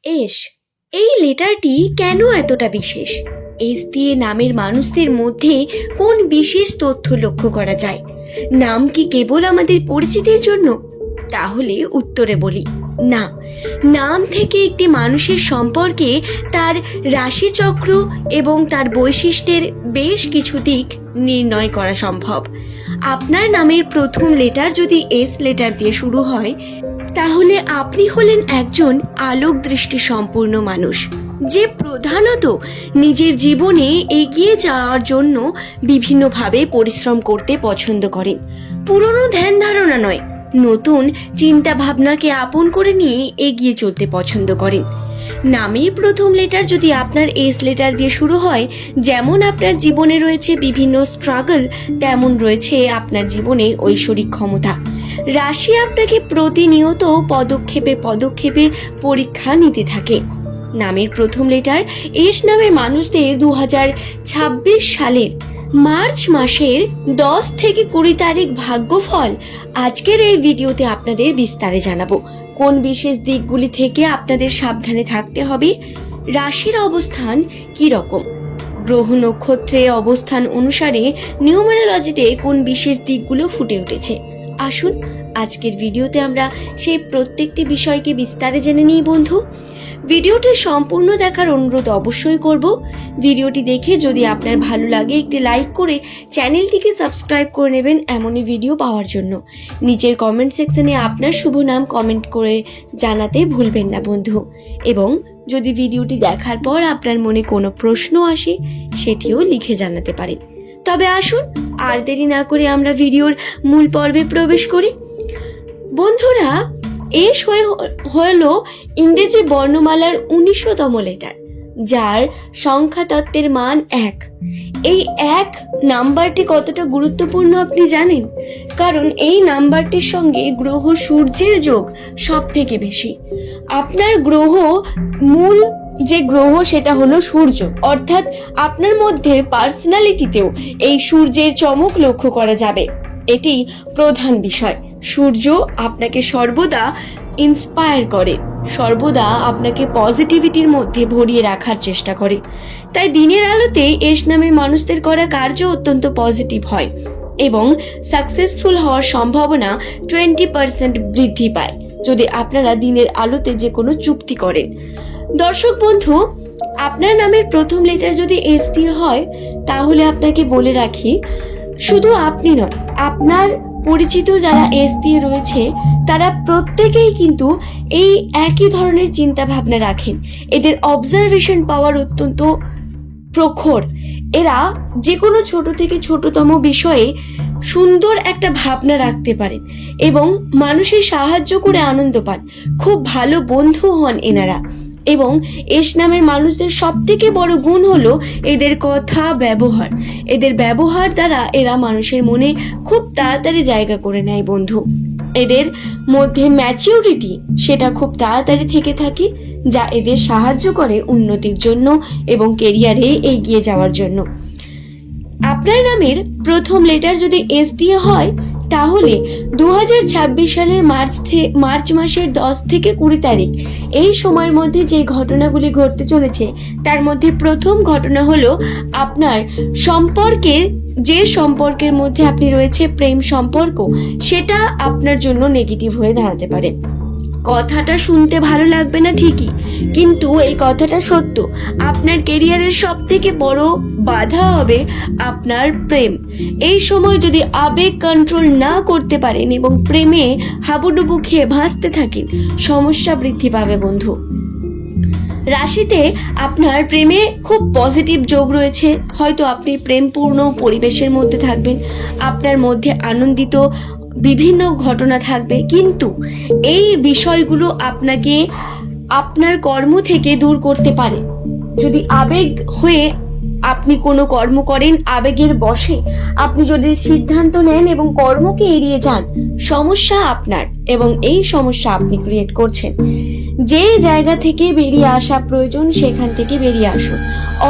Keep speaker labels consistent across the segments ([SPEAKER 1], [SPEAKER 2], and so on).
[SPEAKER 1] S, এই লেটারটি কেন এতটা বিশেষ? এস দিয়ে নামের মানুষদের মধ্যে কোন বিশেষ তথ্য লক্ষ্য করা যায়? নাম কি কেবল আমাদের পরিচিতির জন্য? তাহলে উত্তরে বলি না। নাম থেকে একটি মানুষের সম্পর্কে তার রাশিচক্র এবং তার বৈশিষ্ট্যের বেশ কিছু দিক নির্ণয় করা সম্ভব। আপনার নামের প্রথম লেটার যদি এস লেটার দিয়ে শুরু হয়, তাহলে আপনি হলেন একজন আলোক দৃষ্টি সম্পূর্ণ মানুষ, যে প্রধানত নিজের জীবনে এগিয়ে যাওয়ার জন্য বিভিন্নভাবে পরিশ্রম করতে পছন্দ করেন। পুরনো ধ্যান ধারণা নয়, নতুন চিন্তা ভাবনাকে আপন করে নিয়ে এগিয়ে চলতে পছন্দ করেন। নামের প্রথম লেটার যদি আপনার এস লেটার দিয়ে শুরু হয়, যেমন আপনার জীবনে রয়েছে বিভিন্ন স্ট্রাগল, তেমন রয়েছে আপনার জীবনে ঐশ্বরিক ক্ষমতা। রাশি আপনাকে প্রতিনিয়ত পদক্ষেপে পরীক্ষা নিতে থাকে। নামের প্রথম লেটার এস নামের মানুষদের 2026 সালের মার্চ মাসের 10 থেকে 20 তারিখ ভাগ্যফল আজকের এই ভিডিওতে আপনাদের বিস্তারে জানাবো। কোন বিশেষ দিকগুলি থেকে আপনাদের সাবধানে থাকতে হবে, রাশির অবস্থান কি রকম, গ্রহ নক্ষত্রে অবস্থান অনুসারে নিউমারোলজিতে কোন বিশেষ দিকগুলো ফুটে উঠেছে। আসুন আজকের ভিডিওতে আমরা সেই প্রত্যেকটি বিষয়কে বিস্তারে জেনে নিই বন্ধু। ভিডিওটি সম্পূর্ণ দেখার অনুরোধ অবশ্যই করব। ভিডিওটি দেখে যদি আপনার ভালো লাগে একটি লাইক করে চ্যানেলটিকে সাবস্ক্রাইব করে নেবেন এমনই ভিডিও পাওয়ার জন্য। নিচের কমেন্ট সেকশনে আপনার শুভ নাম কমেন্ট করে জানাতে ভুলবেন না বন্ধু। এবং যদি ভিডিওটি দেখার পর আপনার মনে কোনো প্রশ্ন আসে, সেটিও লিখে জানাতে পারেন। তবে আসুন আর দেরি না করে আমরা ভিডিওর মূল পর্বে প্রবেশ করি। বন্ধুরা, এস হলো ইংরেজি বর্ণমালার 19তম লেটার, যার সংখ্যা তত্ত্বের মান 1। এই 1 নাম্বারটি কতটা গুরুত্বপূর্ণ আপনি জানেন? কারণ এই নাম্বারটির সঙ্গে গ্রহ সূর্যের যোগ সব থেকে বেশি। আপনার মূল যে গ্রহ সেটা হলো সূর্য, অর্থাৎ আপনার মধ্যে পার্সোনালিটিতেও এই সূর্যের চমক লক্ষ্য করা যাবে। এটি প্রধান বিষয়। সূর্য আপনাকে সর্বদা ইন্সপায়ার করে, সর্বদা আপনাকে পজিটিভিটির মধ্যে ভরিয়ে রাখার চেষ্টা করে। তাই দিনের আলোতে এস নামের মানুষদের করা কার্য অত্যন্ত পজিটিভ হয় এবং সাকসেসফুল হওয়ার সম্ভাবনা 20% বৃদ্ধি পায় যদি আপনারা দিনের আলোতে যে কোনো চুক্তি করেন। দর্শক বন্ধু, আপনার নামের প্রথম লেটার যদি এস দিয়ে হয়, তাহলে আপনাকে বলে রাখি, শুধু আপনি নন, আপনার পরিচিত যারা এস দিয়ে রয়েছে তারা প্রত্যেকেই কিন্তু এই একই ধরনের চিন্তা ভাবনা রাখেন। এদের অবজারভেশন পাওয়ার অত্যন্ত প্রখর। এরা যে কোনো ছোট থেকে ছোটতম বিষয়ে সুন্দর একটা ভাবনা রাখতে পারেন এবং মানুষের সাহায্য করে আনন্দ পান। খুব ভালো বন্ধু হন এনারা। এবং এস নামের মানুষদের সব থেকে বড় গুণ হলো এদের কথা ব্যবহার। এদের ব্যবহার দ্বারা এরা মানুষের মনে খুব তাড়াতাড়ি জায়গা করে নেয় বন্ধু। এদের মধ্যে ম্যাচিউরিটি সেটা খুব তাড়াতাড়ি থেকে থাকে, যা এদের সাহায্য করে উন্নতির জন্য এবং কেরিয়ারে এগিয়ে যাওয়ার জন্য। আপনার নামের প্রথম লেটার যদি এস দিয়ে হয়, তাহলে 2026 সালের মার্চ মাসের 10 থেকে 20 তারিখ এই সময়ের মধ্যে যে ঘটনাগুলি ঘটতে চলেছে, তার মধ্যে প্রথম ঘটনা হলো আপনার যে সম্পর্কের মধ্যে আপনি রয়েছে, প্রেম সম্পর্ক, সেটা আপনার জন্য নেগেটিভ হয়ে দাঁড়াতে পারে। কথাটা শুনতে ভালো লাগবে না ঠিকই, কিন্তু এই কথাটা সত্য। আপনার কেরিয়ারের সব থেকে বড় বাধা হবে আপনার প্রেম। এই সময় যদি আবেগ কন্ট্রোল না করতে পারেন এবং প্রেমে হাবুডুবু খেয়ে ভাসতে থাকেন, সমস্যা বৃদ্ধি পাবে বন্ধু। রাশিতে আপনার প্রেমে খুব পজিটিভ যোগ রয়েছে। হয়তো আপনি প্রেমপূর্ণ পরিবেশের মধ্যে থাকবেন, আপনার মধ্যে আনন্দিত বিভিন্ন ঘটনা থাকবে, কিন্তু এই বিষয়গুলো আপনাকে আপনার কর্ম থেকে দূর করতে পারে। যদি আবেগ হয়ে আপনি কোনো কর্ম করেন, আবেগের বশে আপনি যদি সিদ্ধান্ত নেন এবং কর্মকে এড়িয়ে যান, সমস্যা আপনার এবং এই সমস্যা আপনি ক্রিয়েট করছেন। যে জায়গা থেকে বেরিয়ে আসা প্রয়োজন সেখান থেকে বেরিয়ে আসুন।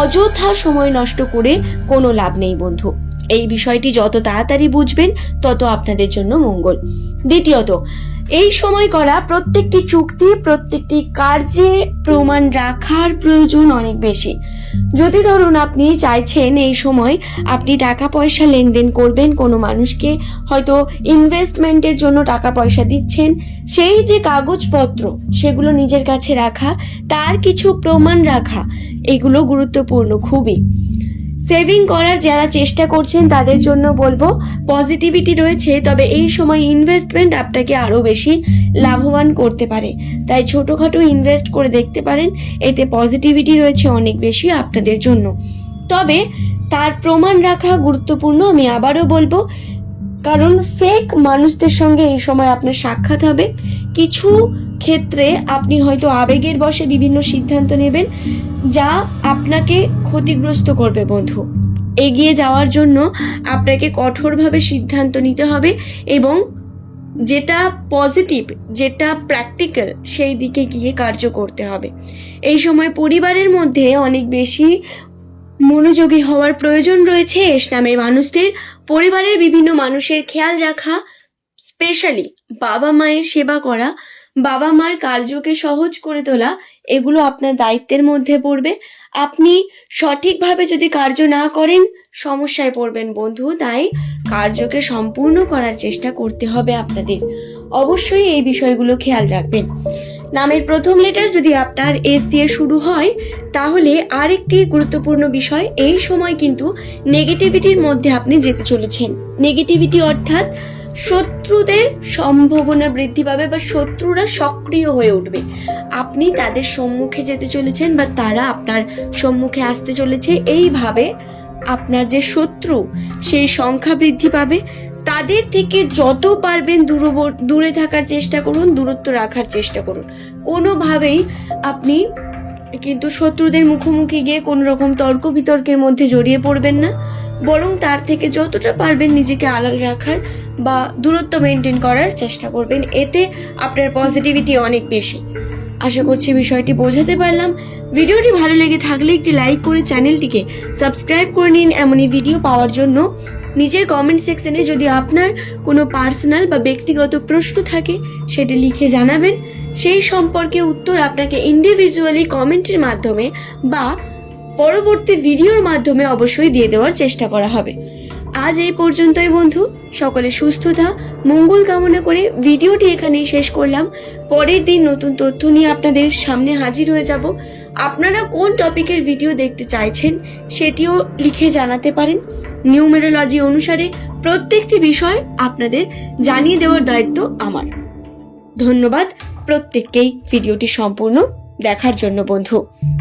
[SPEAKER 1] অযথা সময় নষ্ট করে কোনো লাভ নেই বন্ধু। এই বিষয়টি যত তাড়াতাড়ি বুঝবেন তত আপনাদের জন্য মঙ্গল। দ্বিতীয়ত, এই সময় করা প্রত্যেকটি চুক্তি, প্রত্যেকটি কার্যে প্রমাণ রাখার প্রয়োজন অনেক বেশি। যদি ধরুন আপনি চাইছেন এই সময় আপনি টাকা পয়সা লেনদেন করবেন, কোনো মানুষকে হয়তো ইনভেস্টমেন্টের জন্য টাকা পয়সা দিচ্ছেন, সেই যে কাগজপত্র সেগুলো নিজের কাছে রাখা, তার কিছু প্রমাণ রাখা, এগুলো গুরুত্বপূর্ণ খুবই। সেভিং করার যারা চেষ্টা করছেন তাদের জন্য বলবো পজিটিভিটি রয়েছে, তবে এই সময় ইনভেস্টমেন্ট আপনাকে আরো বেশি লাভবান করতে পারে, তাই ছোটখাটো ইনভেস্ট করে দেখতে পারেন, এতে পজিটিভিটি রয়েছে অনেক বেশি আপনাদের জন্য। তবে তার প্রমাণ রাখা গুরুত্বপূর্ণ, আমি আবারও বলবো, কারণ ফেক মানুষদের সঙ্গে এই সময় আপনার সাক্ষাৎ হবে। কিছু ক্ষেত্রে আপনি হয়তো আবেগের বশে বিভিন্ন সিদ্ধান্ত নেবেন যা আপনাকে ক্ষতিগ্রস্ত করবে বন্ধু। এগিয়ে যাওয়ার জন্য আপনাকে কঠোরভাবে সিদ্ধান্ত নিতে হবে এবং যেটা পজিটিভ, যেটা প্র্যাকটিক্যাল, সেই দিকে গিয়ে কার্য করতে হবে। এই সময় পরিবারের মধ্যে অনেক বেশি মনোযোগী হওয়ার প্রয়োজন রয়েছে এস নামের মানুষদের। পরিবারের বিভিন্ন মানুষের খেয়াল রাখা, স্পেশালি বাবা মায়ের সেবা করা, বাবা মার কার্যকে সহজ করে তোলা, এগুলো আপনার দায়িত্বের মধ্যে পড়বে। আপনি সঠিকভাবে যদি কার্য না করেন সমস্যায় পড়বেন বন্ধু, তাই কার্যকে সম্পূর্ণ করার চেষ্টা করতে হবে আপনাদের। অবশ্যই এই বিষয়গুলো খেয়াল রাখবেন। নামের প্রথম লেটার যদি আপনার এস দিয়ে শুরু হয় তাহলে আরেকটি গুরুত্বপূর্ণ বিষয়, এই সময় কিন্তু নেগেটিভিটির মধ্যে আপনি যেতে চলেছেন। নেগেটিভিটি অর্থাৎ শত্রুদের সম্ভাবনা বৃদ্ধি পাবে বা শত্রুরা সক্রিয় হয়ে উঠবে। আপনি তাদের সম্মুখে যেতে চলেছেন বা তারা আপনার সম্মুখে আসতে চলেছে। এইভাবে আপনার যে শত্রু সেই সংখ্যা বৃদ্ধি পাবে। তাদের থেকে যত পারবেন দূরে থাকার চেষ্টা করুন, দূরত্ব রাখার চেষ্টা করুন। কোনোভাবেই আপনি কিন্তু শত্রুদের মুখোমুখি গিয়ে কোনো রকম তর্ক বিতর্কের মধ্যে জড়িয়ে পড়বেন না, বরং তার থেকে যতটা পারবেন নিজেকে আড়াল রাখার বা দূরত্ব মেনটেন করার চেষ্টা করবেন। এতে আপনার পজিটিভিটি অনেক বেশি। আশা করছি বিষয়টি বোঝাতে পারলাম। ভিডিওটি ভালো লেগে থাকলে একটি লাইক করে চ্যানেলটিকে সাবস্ক্রাইব করে নিন এমনই ভিডিও পাওয়ার জন্য। নিজের কমেন্ট সেকশনে যদি আপনার কোনো পার্সোনাল বা ব্যক্তিগত প্রশ্ন থাকে সেটি লিখে জানাবেন। সেই সম্পর্কে উত্তর আপনাকে ইন্ডিভিজুয়ালি কমেন্টের মাধ্যমে বা পরবর্তী ভিডিওর মাধ্যমে অবশ্যই দিয়ে দেওয়ার চেষ্টা করা হবে। আজ এই পর্যন্তই বন্ধু, সকলে সুস্থতা মঙ্গল কামনা করে ভিডিওটি এখানেই শেষ করলাম। পরের দিন নতুন তথ্য নিয়ে আপনাদের সামনে হাজির হয়ে যাব। আপনারা কোন টপিকের ভিডিও দেখতে চাইছেন সেটিও লিখে জানাতে পারেন। নিউমেরোলজি অনুসারে প্রত্যেকটি বিষয় আপনাদের জানিয়ে দেওয়ার দায়িত্ব আমার। ধন্যবাদ প্রত্যেককেই ভিডিওটি সম্পূর্ণ দেখার জন্য বন্ধু।